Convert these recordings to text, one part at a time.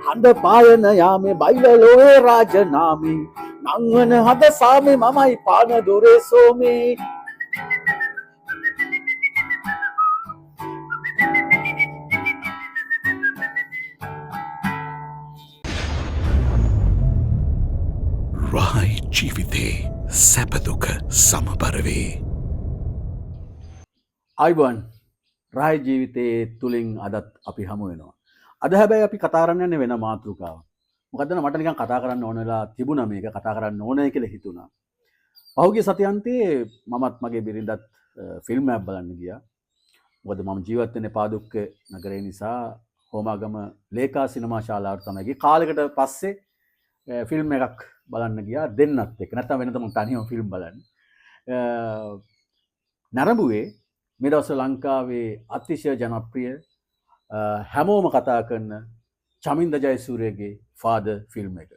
හඳ පායන යාමේ බයිලලෝයේ රාජනාමේ නංවන හද සාමේ මමයි පාන දුරේ සෝමේ. රහයි ජීවිතේ සැපදුක සමබර වේ. අයිබන් රායි ජීවිතයේ තුලින් අදත් අපි හමු වෙනවා. අද හැබැයි අපි කතා කරන්න යන්නේ වෙන මාතෘකාවක්. මොකද මට නිකන් කතා කරන්න ඕන වෙලා තිබුණා මේක කතා කරන්න ඕනේ කියලා හිතුණා. පහුගිය සතියන්තයේ මමත් මගේ බිරිඳත් ෆිල්ම් එකක් බලන්න ගියා. මොකද මම ජීවත් වෙන්නේ පාදුක්ක නගරේ නිසා හෝමාගම ලේකා සිනමා ශාලාවට තමයි ගියේ. කාලයකට පස්සේ ෆිල්ම් එකක් බලන්න ගියා දෙන්නත් එක්ක. නැත්නම් වෙනද මම තනියම ෆිල්ම් බලන්නේ. නරඹුවේ මේ දවස්වල ලංකාවේ අතිශය ජනප්‍රිය හැමෝම කතා කරන චමින්ද ජයසූරියගේ ෆාදර් ෆිල්ම් එක.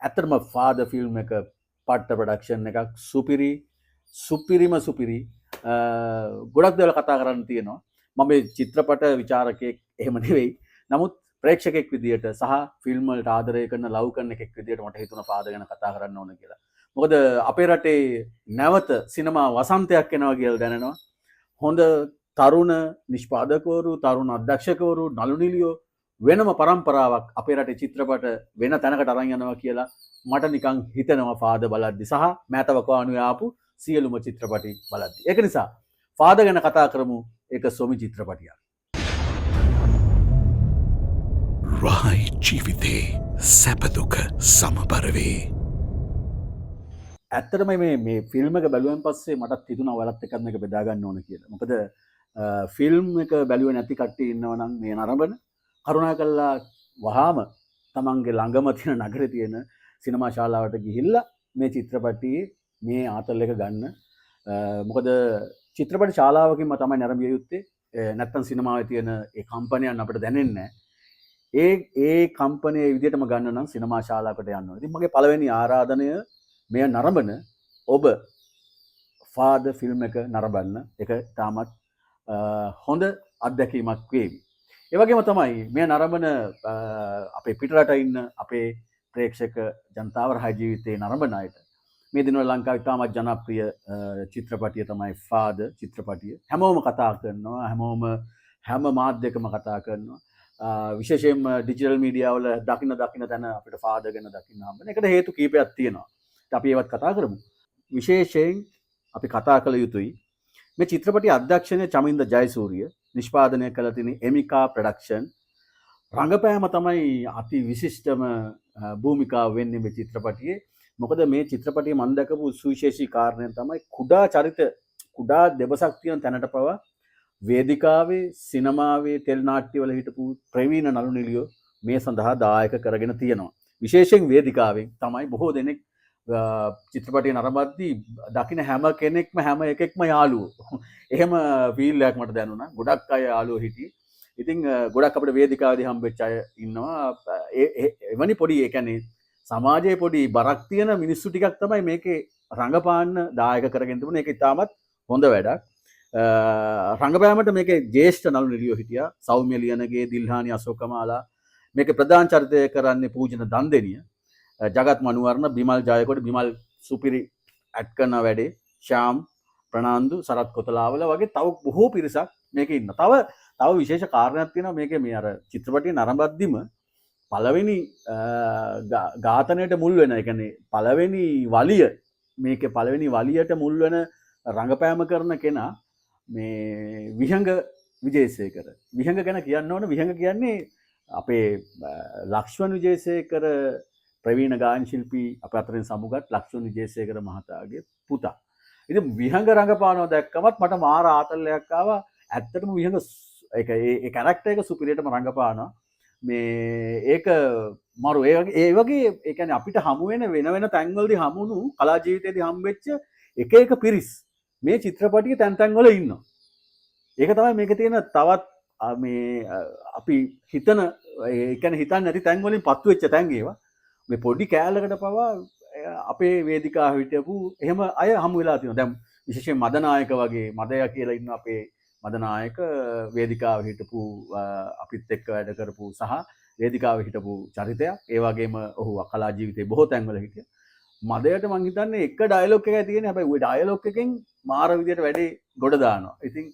ඇත්තටම ෆාදර් ෆිල්ම් එක පට්ට ප්‍රොඩක්ෂන් එකක් සුපිරිම සුපිරි. ගොඩක් දේවල් කතා කරන්න තියෙනවා. මම මේ චිත්‍රපට විචාරකයෙක් එහෙම නෙවෙයි. නමුත් ප්‍රේක්ෂකෙක් විදියට සහ ෆිල්ම් වලට ආදරය කරන ලව් කරන එකෙක් විදියට මට හිතුණා ෆාදර් ගැන කතා කරන්න ඕන කියලා. මොකද අපේ රටේ නැවත සිනමා වසන්තයක් එනවා කියලා දැනෙනවා. හොඳ තරුණ නිෂ්පාදකවරු, තරුණ අධ්‍යක්ෂකවරු, නළු නිළියෝ වෙනම පරම්පරාවක් අපේ රටේ චිත්‍රපට වෙන තැනකට අරන් යනවා කියලා මට නිකන් හිතෙනවා ෆාදර් බලද්දි සහ මෑතවකවානුවේ ආපු සියලුම චිත්‍රපටි බලද්දි. ඒක නිසා ෆාදර් ගැන කතා කරමු. ඒක සොමි චිත්‍රපටියක්. රහයි ජීවිතේ සැපදුක සමබර වේ. ඇත්තටම මේ ෆිල්ම් එක බැලුවෙන් පස්සේ මටත් හිතුණා ඔයාලත් එක්කත් මේක බෙදා ගන්න ඕන කියලා. මොකද ෆිල්ම් එක බැලුවේ නැති කට්ටිය ඉන්නවා නම් මේ නරඹන කරුණාකරලා වහාම තමන්ගේ ළඟම තියෙන නගරේ තියෙන සිනමා ශාලාවට ගිහිල්ලා මේ චිත්‍රපටියේ මේ ආතල් එක ගන්න. මොකද චිත්‍රපට ශාලාවකින්ම තමයි නරඹිය යුත්තේ. නැත්තම් සිනමාවේ තියෙන ඒ කම්පැනියන් අපිට දැනෙන්නේ නැහැ. ඒ කම්පැනියේ විදිහටම ගන්න නම් සිනමා ශාලාවකට යන්න ඕනේ. ඉතින් මගේ පළවෙනි ආරාධනය මෙය නරඹන ඔබ ෆාදර් ෆිල්ම් එක නරඹන්න. ඒක තාමත් හොඳ අත්දැකීමක් වේවි. ඒ වගේම තමයි මේ නරඹන අපේ පිටරට ඉන්න අපේ ප්‍රේක්ෂක ජනතාව රහයි ජීවිතේ නරඹන අයට මේ දිනවල ලංකාවේ තාමත් ජනප්‍රිය චිත්‍රපටිය තමයි ෆාදර් චිත්‍රපටිය. හැමෝම කතා කරනවා. හැම මාධ්‍යකම කතා කරනවා. විශේෂයෙන්ම ඩිජිටල් මීඩියා වල දකින්න තැන අපිට ෆාදර් ගැන දකින්න හම්බෙන. ඒකට හේතු කීපයක් තියෙනවා. අපි ඒවත් කතා කරමු. විශේෂයෙන් අපි කතා කළ යුතුයි මේ චිත්‍රපටයේ අධ්‍යක්ෂණය චමින්ද ජයසූරිය, නිෂ්පාදනය කළ තියෙන එමිකා ප්‍රොඩක්ෂන්. රංගපෑම තමයි අති විශිෂ්ටම භූමිකාව වෙන්නේ මේ චිත්‍රපටියේ. මොකද මේ චිත්‍රපටියේ මම දැකපු සුවිශේෂී කාරණය තමයි කුඩා දෙබසක් තියෙන තැනට පවා වේදිකාවේ, සිනමාවේ, ටෙලි නාට්‍යවල හිටපු ප්‍රවීණ නළු නිළියෝ මේ සඳහා දායක කරගෙන තියෙනවා. විශේෂයෙන් වේදිකාවෙන් තමයි බොහෝ දෙනෙක් චිත්‍රපටිය නරඹද්දී දකින්න හැම කෙනෙක්ම හැම එකෙක්ම යාළුවෝ. එහෙම ෆීල් එකක් මට දැනුණා. ගොඩක් අය යාළුවෝ හිටියේ. ඉතින් ගොඩක් අපිට වේදිකාවේදී හම්බෙච්ච අය ඉන්නවා. එවැනි පොඩි ඒ කියන්නේ සමාජයේ පොඩි බරක් තියෙන මිනිස්සු ටිකක් තමයි මේකේ රංගපාන්න දායක කරගෙන තිබුණේ. ඒක ඉතාමත් හොඳ වැඩක්. රංගපෑමට මේකේ ජ්‍යෙෂ්ඨ නළු නිළියෝ හිටියා. සෞම්‍ය ලියනගේ, දිල්හානි අශෝකමාලා. මේකේ ප්‍රධාන චරිතය කරන්නේ පූජන දන්දෙනිය. ජගත් මනුවර්ණ, බිමල් ජයකොඩි, බිමල් සුපිරි ඇඩ් කරන වැඩේ, ශාම් ප්‍රනාන්දු, සරත් කොතලාවල වගේ තව බොහෝ පිරිසක් මේකේ ඉන්නවා. තව විශේෂ කාරණයක් තියෙනවා මේකේ මේ අර චිත්‍රපටිය නරඹද්දිම පළවෙනි ඝාතනයට මුල් වෙන, ඒ කියන්නේ පළවෙනි වලියට මුල් වෙන රංගපෑම කරන කෙනා මේ විහංග විජේසේකර. විහංග ගැන කියන්න ඕන. විහංග කියන්නේ අපේ ලක්ෂ්මන් විජේසේකර ප්‍රවීණ ගායන ශිල්පී අප අතරින් සමුගත් ලක්ෂ්මන් විජේසේකර මහතාගේ පුතා. ඉතින් විහංග රංගපානවා දැක්කමත් මට මාර ආතල්ලයක් ආවා. ඇත්තටම විහංග ඒ කැරක්ටර් එක සුපිරියටම රංගපානවා. මේ ඒක මරු ඒ වගේ ඒ කියන්නේ අපිට හමු වෙන තැන්වලදී හමුණු කලා ජීවිතයේදී හම්බෙච්ච එක පිරිස් මේ චිත්‍රපටියේ තැන් වල ඉන්නවා. ඒක තමයි මේකේ තියෙන තවත් මේ අපි හිතන ඒ කියන්නේ හිතන්නේ නැති තැන් වලින් පත්තු වෙච්ච තැන් ඒවා. මේ පොඩි කෑල්ලකට පවා අපේ වේදිකාව හිටපු එහෙම අය හමු වෙලා තියෙනවා. දැන් විශේෂයෙන් මදනායක වගේ මදයා කියලා ඉන්න අපේ මදනායක වේදිකාව හිටපු අපිත් එක්ක වැඩ කරපු සහ වේදිකාවේ හිටපු චරිතයක්. ඒ වගේම ඔහු කලා ජීවිතේ බොහෝ තැන්වල හිටියා. මදයට මං හිතන්නේ එක ඩයලොග් එකයි තියෙන්නේ. හැබැයි ওই ඩයලොග් එකෙන් මාර විදියට වැඩේ ගොඩ දානවා. ඉතින්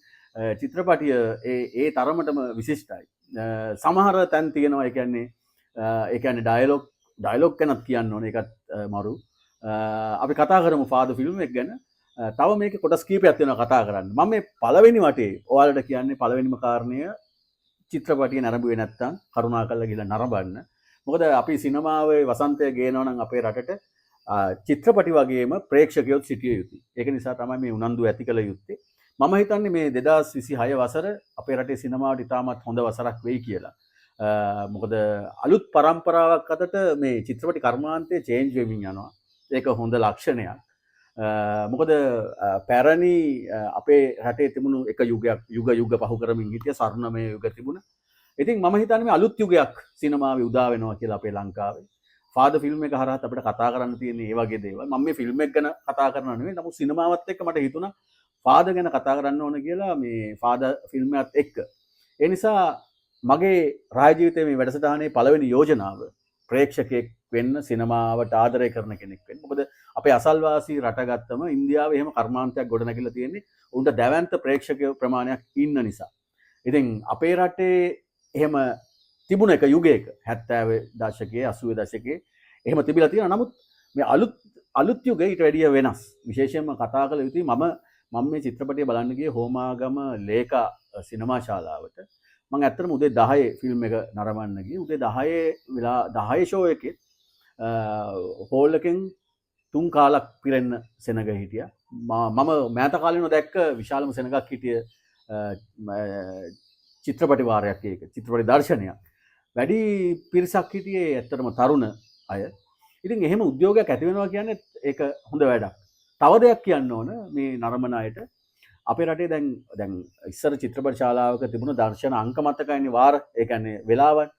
චිත්‍රපටිය ඒ තරමටම විශිෂ්ටයි. සමහර තැන් තියෙනවා. ඒ කියන්නේ ඩයලොග් ගැනත් කියන්න ඕනේ. ඒකත් මරු. අපි කතා කරමු ෆාදර් ෆිල්ම් එක ගැන. තව මේක කොටස් කීපයක් තියෙනවා කතා කරන්න. මම මේ පළවෙනි වටේ ඔයාලට කියන්නේ පළවෙනිම කාරණය චිත්‍රපටිය නරඹුවේ නැත්තම් කරුණාකරලා ගිහලා නරඹන්න. මොකද අපි සිනමාවේ වසන්තය ගේනවා නම් අපේ රටට චිත්‍රපටි වගේම ප්‍රේක්ෂකයොත් සිටිය යුතුයි. ඒක නිසා තමයි මේ උනන්දුව ඇති කළ යුත්තේ. මම හිතන්නේ මේ 2026 වසර අපේ රටේ සිනමාවට ඉතාමත් හොඳ වසරක් වෙයි කියලා. මොකද අලුත් පරම්පරාවක් අතට මේ චිත්‍රපටි කර්මාන්තය චේන්ජ් වෙමින් යනවා. ඒක හොඳ ලක්ෂණයක්. මොකද පැරණි අපේ රටේ තිබුණු එක යුග පහු කරමින් හිටිය ස්වර්ණමය යුග තිබුණා. ඉතින් මම හිතන්නේ මේ අලුත් යුගයක් සිනමාවේ උදා වෙනවා කියලා අපේ ලංකාවේ. ෆාදර් ෆිල්ම් එක හරහා අපිට කතා කරන්න තියෙන මේ වගේ දේවල්. මම මේ ෆිල්ම් එක ගැන කතා කරනවා නෙවෙයි. නමුත් සිනමාවත් එක්ක මට හිතුණා ෆාදර් ගැන කතා කරන්න ඕන කියලා මේ ෆාදර් ෆිල්ම් එකත් එක්ක. ඒ නිසා මගේ රාජ්‍ය ජීවිතයේ මේ වැඩසටහනේ පළවෙනි යෝජනාව ප්‍රේක්ෂකයෙක් වෙන්න සිනමාවට ආදරය කරන කෙනෙක් වෙන්න. මොකද අපේ අසල්වාසී රට ගත්තම ඉන්දියාවේ එහෙම කර්මාන්තයක් ගොඩනැගිලා තියෙන්නේ උන්ට දැවැන්ත ප්‍රේක්ෂක ප්‍රමාණයක් ඉන්න නිසා. ඉතින් අපේ රටේ එහෙම තිබුණ එක යුගයක 70 දශකයේ 80 දශකයේ එහෙම තිබිලා තියෙනවා. නමුත් මේ අලුත් යුගයේ ඊට වැඩිය වෙනස්. විශේෂයෙන්ම කතා කළ යුතුයි මම මේ චිත්‍රපටිය බලන්න ගියේ හෝමාගම ලේකා සිනමා ශාලාවට. මම ඇත්තටම උදේ 10 ෆිල්ම් එක නරඹන්න ගියේ. උදේ 10 ෂෝ එකේ හෝල් එකෙන් 3 කාලක් පිරෙන්න සෙනග හිටියා. මම මෑත කාලේනෝ දැක්ක විශාලම සෙනගක් හිටිය චිත්‍රපටි වාරයක් ඒක. චිත්‍රපටි දර්ශනයක්. වැඩි පිරිසක් හිටියේ ඇත්තටම තරුණ අය. ඉතින් එහෙම උද්‍යෝගයක් ඇති වෙනවා කියන්නේ ඒක හොඳ වැඩක්. තව දෙයක් කියන්න ඕන මේ නරඹන අයට අපේ රටේ දැන් ඉස්සර චිත්‍රපට ශාලාවක තිබුණ දර්ශන අංක මතකයිනේ වාර. ඒ කියන්නේ වෙලාවන්.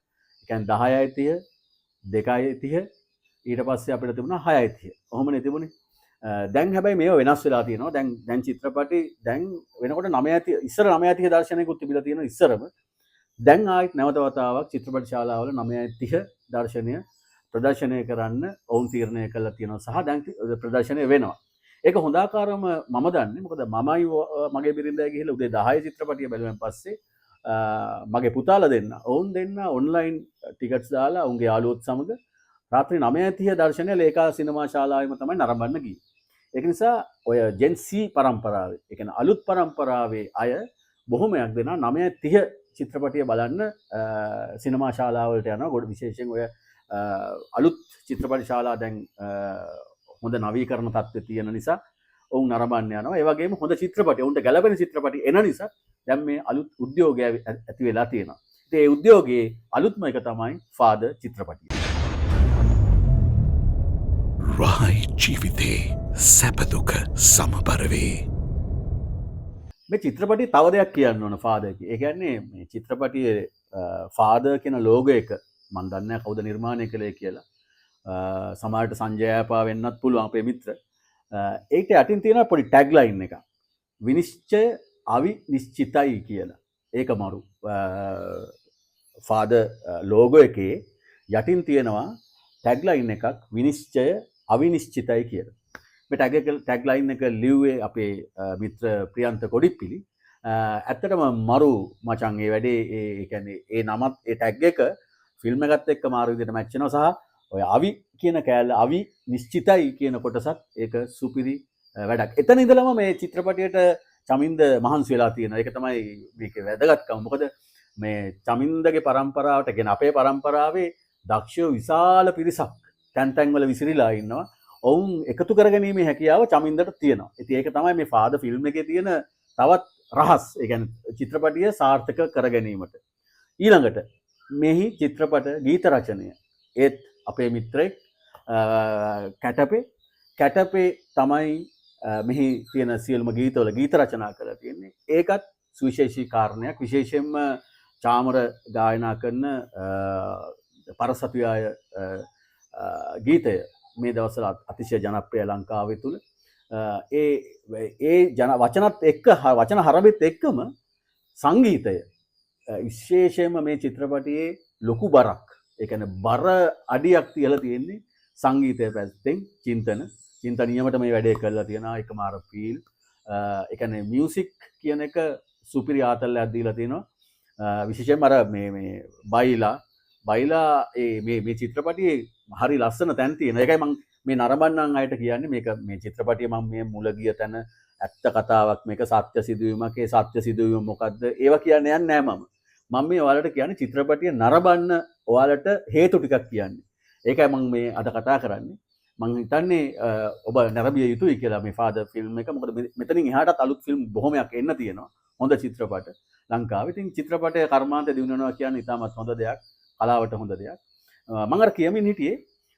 ඒ කියන්නේ 10:30 2:30 ඊට පස්සේ අපිට තිබුණා 6:30. ඔහොමනේ තිබුණේ. දැන් හැබැයි මේව වෙනස් වෙලා තියෙනවා. දැන් චිත්‍රපටි දැන් වෙනකොට 9:30 ඉස්සර 9:30 දර්ශනයකුත් තිබිලා තියෙනවා ඉස්සරම. දැන් ආයෙත් නැවත වතාවක් චිත්‍රපට ශාලාවල 9:30 දර්ශනය ප්‍රදර්ශනය කරන්න ඔවුන් තීරණය කළා තියෙනවා සහ දැන් ප්‍රදර්ශනය වෙනවා. ඒක හොඳ ආකාරම මම දන්නේ. මොකද මමයි මගේ බිරිඳයි ගිහිල්ලා උදේ 10 චිත්‍රපටිය බැලුවෙන් පස්සේ මගේ පුතාලා දෙන්න ඔවුන් දෙන්න ඔන්ලයින් ටිකට්ස් දාලා උන්ගේ යාළුවොත් සමග රාත්‍රී 9:30 දර්ශනය ලේකා සිනමා ශාලාවෙම තමයි නරඹන්න ගියේ. ඒක නිසා ඔය ජෙන් සී පරම්පරාවේ, ඒ කියන්නේ අලුත් පරම්පරාවේ අය බොහොමයක් දෙනා 9:30 චිත්‍රපටිය බලන්න සිනමා ශාලාවලට යනවා. ගොඩ විශේෂයෙන් ඔය අලුත් චිත්‍රපටි ශාලා දැන් හොඳ නවීකරණ තත්ත්වයේ තියෙන නිසා ඔවුන් නරඹන්න යනවා. ඒ වගේම හොඳ චිත්‍රපටි, ඔවුන්ට ගැළපෙන චිත්‍රපටි එන නිසා දැන් මේ අලුත් උද්‍යෝගය ඇති වෙලා තියෙනවා. ඉතින් ඒ උද්‍යෝගයේ අලුත්ම එක තමයි ෆාදර් චිත්‍රපටිය. රායි ජීවිතේ සැපදුක සමබර වේ. මේ චිත්‍රපටිය තව දෙයක් කියන්න ඕන ෆාදර් කි. ඒ කියන්නේ මේ චිත්‍රපටියේ ෆාදර් කියන ලෝගෝ එක මම දන්නේ නැහැ කවුද නිර්මාණය කළේ කියලා. සමහරට සංජයපා වෙන්නත් පුළුවන් අපේ මිත්‍ර. ඒකට යටින් තියෙන පොඩි ටැග් ලයින් එකක්. විනිශ්චය අවිනිශ්චිතයි කියලා. ඒක මරු. ෆාදර් ලෝගෝ එකේ යටින් තියෙනවා ටැග් ලයින් එකක් විනිශ්චය අවිනිශ්චිතයි කියලා. මේ ටැග් ලයින් එක ලිව්වේ අපේ මිත්‍ර ප්‍රියන්ත කොඩිප්පිලි. ඇත්තටම මරු මචං ඒ වැඩේ ඒ කියන්නේ ඒ නමත් ඒ ටැග් එක ෆිල්ම් එකත් එක්ක මාරු විදිහට මැච් වෙනවා සහ ඔය අවි කියන කෑල්ල අවි නිශ්චිතයි කියන කොටසත් ඒක සුපිරි වැඩක්. එතන ඉඳලම මේ චිත්‍රපටයට චමින්ද මහන්සි වෙලා තියෙනවා. ඒක තමයි මේකේ වැදගත්කම. මොකද මේ චමින්දගේ පරම්පරාවට කියන අපේ පරම්පරාවේ දක්ෂ විශාල පිරිසක් තැන් තැන්වල විසිරීලා ඉන්නවා. ඔවුන් එකතු කරගැනීමේ හැකියාව චමින්දට තියෙනවා. ඉතින් ඒක තමයි මේ ෆාදර් ෆිල්ම් එකේ තියෙන තවත් රහස්. ඒ කියන්නේ චිත්‍රපටිය සාර්ථක කරගැනීමට. ඊළඟට මෙහි චිත්‍රපට ගීත රචනය ඒත් අපේ මිත්‍රෙක් කැටපේ තමයි මෙහි තියෙන සියලුම ගීතවල ගීත රචනා කරලා තියෙන්නේ. ඒකත් සුවිශේෂී කාරණයක්. විශේෂයෙන්ම චාමර ගායනා කරන පරසතුයාය ගීතය මේ දවස්වල අතිශය ජනප්‍රිය ලංකාවේ තුල. ඒ වචනත් එක්ක වචන හරබෙත් එක්කම සංගීතය විශේෂයෙන්ම මේ චිත්‍රපටියේ ලොකු බරක් ඒ කියන්නේ බර අඩියක් තියලා තියෙන්නේ සංගීතය පැත්තෙන් චින්තන නියමට මේ වැඩේ කරලා තියෙනවා එකම අර ෆීල් ඒ කියන්නේ මියුසික් කියන එක සුපිරි ආතල්ලයක් දීලා තිනවා විශේෂයෙන්ම අර මේ බයිලා මේ චිත්‍රපටියේ හරි ලස්සන තැන් තියෙනවා ඒකයි මම මේ නරඹන්නන් අයට කියන්නේ මේක මේ චිත්‍රපටිය මම මේ මුල ගිය තැන ඇත්ත කතාවක් මේක සත්‍ය සිදුවීමක් ඒ සත්‍ය සිදුවීම මොකද්ද ඒවා කියන්න යන්නේ නැහැ මම මේ ඔයාලට කියන්නේ චිත්‍රපටිය නරඹන්න ඔයාලට හේතු ටිකක් කියන්නේ ඒකයි මම මේ අද කතා කරන්නේ මම හිතන්නේ ඔබ නරඹිය යුතුයි කියලා මේ ෆාදර් ෆිල්ම් එක මොකද මෙතනින් එහාටත් අලුත් ෆිල්ම් බොහොමයක් එන්න තියෙනවා හොඳ චිත්‍රපට ලංකාවේ ඉතින් චිත්‍රපටයේ කර්මාන්තය දිනුනවා කියන්නේ ඉතාමත් හොඳ දෙයක් කලාවට හොඳ දෙයක් මම අර කියමින් හිටියේ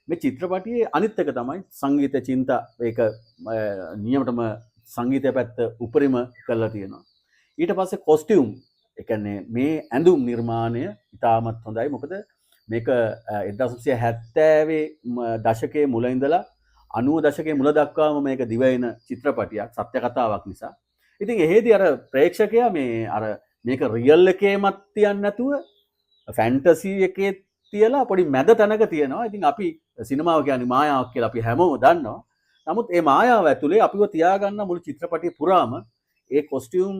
මේ චිත්‍රපටියේ අනිත් එක තමයි සංගීත චින්තා ඒක නියමටම සංගීතය පැත්ත උපරිම කරලා තියෙනවා ඊට පස්සේ කොස්ටියුම් ඒ කියන්නේ මේ ඇඳුම් නිර්මාණය ඉතාමත් හොඳයි මොකද මේක 1970 දශකයේ මුල ඉඳලා 90 දශකයේ මුල දක්වාම මේක දිවයින චිත්‍රපටියක් සත්‍ය කතාවක් නිසා. ඉතින් එහෙදි අර ප්‍රේක්ෂකයා මේ අර මේක රියල් එකේමත් තියන්නේ නැතුව ෆැන්ටසි එකේ තියලා පොඩි මැද තැනක තියෙනවා. ඉතින් අපි සිනමාව කියන්නේ මායාවක් කියලා අපි හැමෝම දන්නවා. නමුත් මේ මායාව ඇතුලේ අපිව තියාගන්න මුළු චිත්‍රපටිය පුරාම ඒ කොස්ටියුම්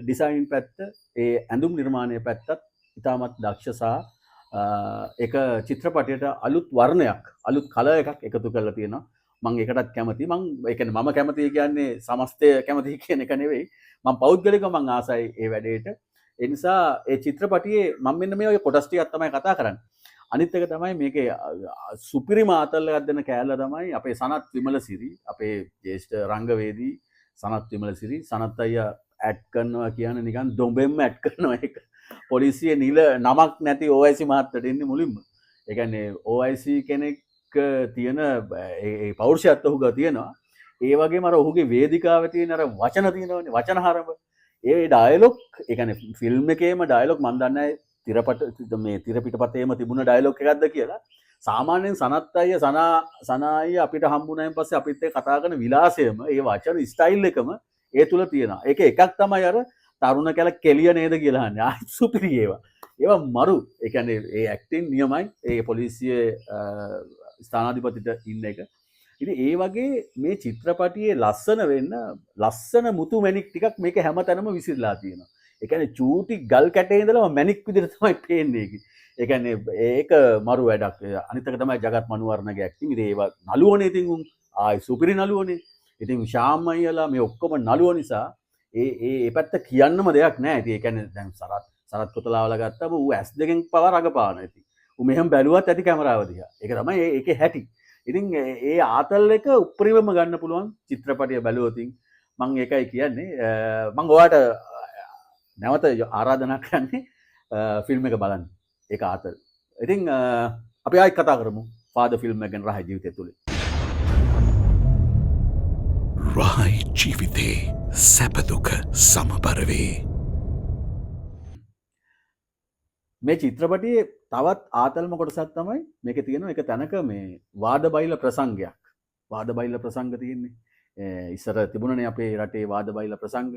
ඩිසයින් පැත්ත, ඒ ඇඳුම් නිර්මාණය පැත්තත් ඉතාමත් දක්ෂ සහ ඒක චිත්‍රපටයට අලුත් වර්ණයක් අලුත් කලර් එකක් එකතු කරලා තියෙනවා මම ඒකටත් කැමතියි මම ඒ කියන්නේ මම කැමතියි කියන්නේ සමස්තය කැමතියි කියන එක නෙවෙයි මම පෞද්ගලිකව මම ආසයි ඒ වැඩේට ඒ නිසා ඒ චිත්‍රපටියේ මම මෙන්න මේ ඔය කොටස් ටිකක් තමයි කතා කරන්නේ අනිත් එක තමයි මේකේ සුපිරිම ආතල්ලයක් දෙන කෑල්ල තමයි අපේ සනත් විමලසිරි අපේ ජ්‍යෙෂ්ඨ රංගවේදී සනත් විමලසිරි සනත් අයියා ඇඩ් කරනවා කියන්නේ නිකන් දොඹෙන්ම ඇඩ් කරනවා ඒක පොලිසිය නිල නමක් නැති OIC මහත්තයට එන්නේ මුලින්ම. ඒ කියන්නේ OIC කෙනෙක් තියෙන ඒ පෞරුෂයත් ඔහුගා තියෙනවා. ඒ වගේම අර ඔහුගේ වේදිකාවේ තියෙන අර වචන තියෙනවනේ වචන හරඹ. ඒ ඩයලොග් ඒ කියන්නේ ෆිල්ම් එකේම ඩයලොග් මම දන්නේ මේ තිර පිටපතේම තිබුණ ඩයලොග් එකක්ද කියලා. සාමාන්‍යයෙන් සනත් අයිය සනායි අපිට හම්බුනායින් පස්සේ අපිත් එක්ක කතා කරන විලාසයම ඒ වචන ස්ටයිල් එකම ඒ තුල තියෙනවා. ඒක එකක් තමයි අර තරුණ කැල කෙලිය නේද කියලා අහන්නේ. ආයි සුපිරි ඒවා. ඒවා මරු. ඒ කියන්නේ ඒ ඇක්ටිං නියමයි. ඒ පොලිසියේ ස්ථානාධිපතිට ඉන්න එක. ඉතින් ඒ වගේ මේ චිත්‍රපටියේ ලස්සන වෙන්න ලස්සන මුතු මැණික් ටිකක් මේක හැමතැනම විසිරලා තියෙනවා. ඒ කියන්නේ චූටි ගල් කැටේ ඉඳලා මැණික් විදිහට තමයි පේන්නේ ඒක. ඒ කියන්නේ ඒක මරු වැඩක්. අනිත් එක තමයි ජගත් මනුවර්ණගේ ඇක්ටිං. ඉතින් ඒවා නළුවනේ ඉතින් උන් ආයි සුපිරි නළුවනේ. ඉතින් ශාම් අයියලා මේ ඔක්කොම නළුව නිසා ඒ පැත්ත කියන්නම දෙයක් නෑ. ඉතින් ඒ කියන්නේ දැන් සරත් කොතලාවල ගත්තම ඌ S2කින් පව රඟපාන ඉතින්. ඌ මෙහෙම බැලුවත් ඇති කැමරාව දිහා. ඒක තමයි ඒකේ හැටි. ඉතින් ඒ ආතල් එක උප්පරිමම ගන්න පුළුවන් චිත්‍රපටිය බැලුවොත් මම ඒකයි කියන්නේ. මම ඔයාලට නැවත ආරාධනා කරන්නේ ෆිල්ම් එක බලන්න. ඒක ආතල්. ඉතින් අපි ආයෙත් කතා කරමු ෆාදර් ෆිල්ම් එක ගැන රහ ජීවිතය තුලේ. රහයි ජීවිතේ සැපදුක සමබරවේ. මේ චිත්‍රපටියේ තවත් ආතල්ම කොටසක් තමයි මේකේ තියෙන එක තැනක මේ වාද බයිල ප්‍රසංගයක්. වාද බයිල ප්‍රසංග තියෙන්නේ. ඉස්සර තිබුණනේ අපේ රටේ වාද බයිල ප්‍රසංග.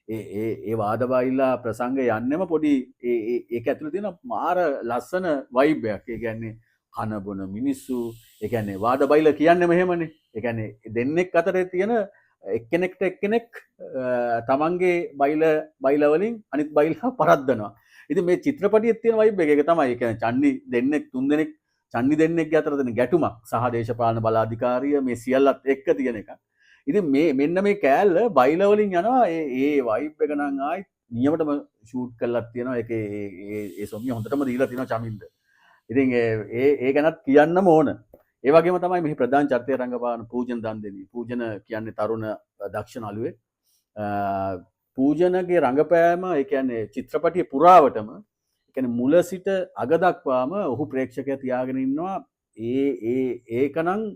ඒ වාද බයිලා ප්‍රසංග යන්නෙම පොඩි ඒක ඇතුළේ තියෙන මාර ලස්සන වයිබ් එකක්. ඒ කියන්නේ කන බොන මිනිස්සු, ඒ කියන්නේ වාද බයිල කියන්නේ මෙහෙමනේ. ඒ කියන්නේ දෙන්නෙක් අතරේ තියෙන එක්කෙනෙක්ට එක්කෙනෙක් තමන්ගේ බයිල වලින් අනිත් බයිලා පරද්දනවා. ඉතින් මේ චිත්‍රපටියේ තියෙන වයිබ් එක තමයි. ඒ කියන්නේ චන්නි දෙන්නෙක් තුන් දෙනෙක් චන්නි දෙන්නෙක්ගේ අතර තියෙන ගැටුමක් සහ දේශපාලන බලාධිකාරිය මේ සියල්ලත් එක්ක තියෙන එකක්. ඉතින් මෙන්න මේ කෑල්ල බයිල වලින් යනවා. ඒ වයිබ් එක නම් ආයි නියමටම ෂූට් කරලා තියෙනවා. ඒකේ ඒ සොම්මිය හොඳටම දීලා තියෙනවා චමින්ද. ඉතින් ඒ ගැනත් කියන්නම ඕන. ඒ වගේම තමයි මෙහි ප්‍රධාන චරිතය රංගපාන පූජන දන්දෙනි. පූජන කියන්නේ තරුණ දක්ෂ නළුවෙක්. පූජනගේ රංගපෑම ඒ කියන්නේ චිත්‍රපටිය පුරාවටම ඒ කියන්නේ මුල සිට අග දක්වාම ඔහු ප්‍රේක්ෂකයා තියාගෙන ඉන්නවා. ඒකනම්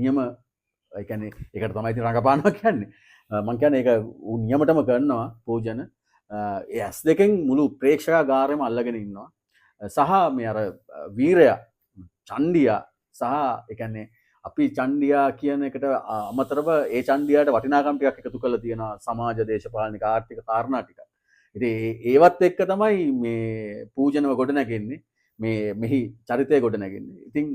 නියම ඒ කියන්නේ ඒකට තමයි ඉතින් රංගපානවා කියන්නේ. මම කියන්නේ ඒක ඌ නියමටම කරනවා පූජන. ඒ S2කින් මුළු ප්‍රේක්ෂකාගාරෙම අල්ලගෙන ඉන්නවා. සහ මේ අර වීරයා චණ්ඩියා සහ ඒ කියන්නේ අපි චණ්ඩියා කියන එකට අමතරව ඒ චණ්ඩියාට වටිනාකම් ටිකක් එකතු කරලා තියෙනවා සමාජ දේශපාලනික ආර්ථික කාරණා ටික. ඉතින් ඒවත් එක්ක තමයි මේ පූජනව ගොඩ නැගෙන්නේ. මේ මෙහි චරිතය ගොඩ නැගෙන්නේ. ඉතින්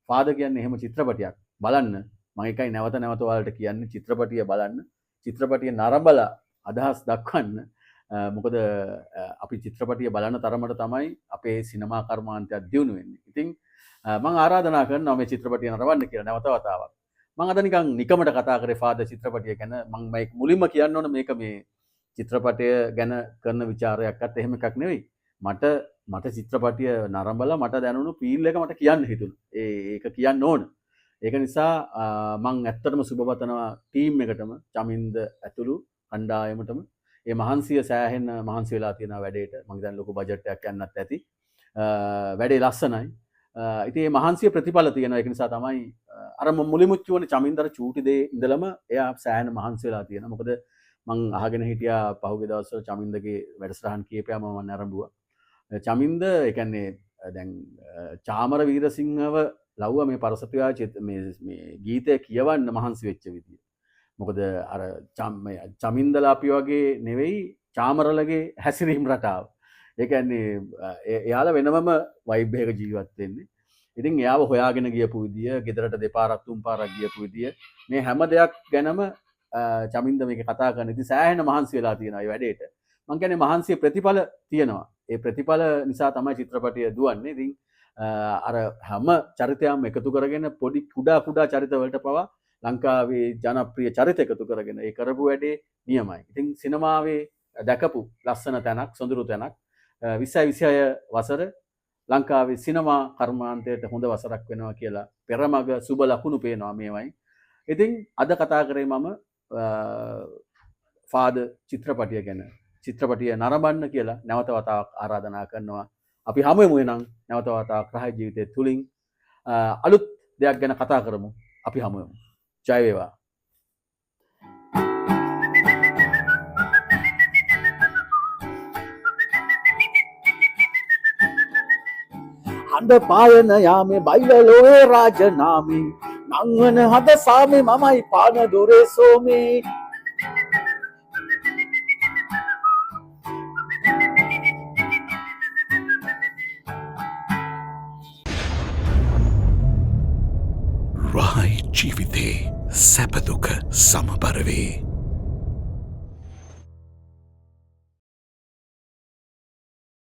ෆාදර් කියන්නේ එහෙම චිත්‍රපටයක් බලන්න මම එකයි නැවත නැවත ඔයාලට කියන්නේ චිත්‍රපටිය බලන්න. චිත්‍රපටිය නරඹලා අදහස් දක්වන්න. මොකද අපි චිත්‍රපටිය බලන තරමට තමයි අපේ සිනමා කර්මාන්තයක් දියුණු වෙන්නේ. ඉතින් මම ආරාධනා කරනවා මේ චිත්‍රපටිය නරඹන්න කියලා නැවත වතාවක්. මම අද නිකන් නිකමට කතා කරේ ෆාදර් චිත්‍රපටිය ගැන. මම මේක මුලින්ම කියන්න ඕන මේක මේ චිත්‍රපටය ගැන කරන විචාරයක්වත් එහෙම එකක් නෙවෙයි. මට චිත්‍රපටිය නරඹලා මට දැනුණු ෆීල් එක මට කියන්න හිතුණා. ඒක කියන්න ඕන. ඒක නිසා මම ඇත්තටම සුබ පතනවා ටීම් එකටම චමින්ද ඇතුළු කණ්ඩායමටම ඒ මහන්සිය සෑහෙන මහන්සි වෙලා තියෙන වැඩේට මම හිතන්නේ ලොකු බජට් එකක් යන්නත් ඇති. වැඩේ ලස්සනයි. ඉතින් මේ මහන්සිය ප්‍රතිඵල තියෙනවා. ඒක නිසා තමයි අර මුලිමුත් කියවන චමින්දර චූටි දේ ඉඳලම එයා සෑහෙන මහන්සි වෙලා තියෙනවා. මොකද මං අහගෙන හිටියා පහුගිය දවස්වල චමින්දගේ වැඩසටහන් කීපයක්ම මම නරඹුවා. චමින්ද ඒ කියන්නේ දැන් චාමර වීරසිංහව ලව්ව මේ පරසපියා මේ ගීතය කියවන්න මහන්සි වෙච්ච විදිය. මොකද අර චමින්දලා අපි වගේ නෙවෙයි චාමරලගේ හැසිරීම් රටාව. ඒ කියන්නේ එයාලා වෙනමම වයිබ් එකක ජීවත් වෙන්නේ. ඉතින් එයාව හොයාගෙන ගියපු විදිය, ගෙදරට දෙපාරක් තුන් පාරක් ගියපු විදිය, මේ හැම දෙයක් ගැනම චමින්ද මේක කතා කරන ඉතින් සෑහෙන මහන්සි වෙලා තියෙනවා මේ වැඩේට. මම කියන්නේ මහන්සිය ප්‍රතිඵල තියෙනවා. ඒ ප්‍රතිඵල නිසා තමයි චිත්‍රපටිය දුවන්නේ. ඉතින් අර හැම චරිතයක්ම එකතු කරගෙන පොඩි කුඩා චරිත වලට පවා ලංකාවේ ජනප්‍රිය චරිත එකතු කරගෙන ඒ කරපු වැඩේ නියමයි. ඉතින් සිනමාවේ දැකපු ලස්සන තැනක්, සොඳුරු තැනක් 2026 වසර ලංකාවේ සිනමා කර්මාන්තයට හොඳ වසරක් වෙනවා කියලා පෙරමග සුබ ලකුණු පේනවා මේවයි. ඉතින් අද කතා කරේ මම ෆාදර් චිත්‍රපටිය ගැන. චිත්‍රපටිය නරඹන්න කියලා නැවත වතාවක් ආරාධනා කරනවා. අපි හමු වෙමු එහෙනම් නැවත වතාවක් රහයි ජීවිතය තුලින් අලුත් දෙයක් ගැන කතා කරමු. අපි හමු වෙමු. ජය වේවා. හඬ පායන යාමේ බයිලලෝයේ රාජනාමේ නංවන හද සාමේ මමයි පාන දුරේ සෝමේ රහයි ජීවිතේ සැපදුක සමබර වේ.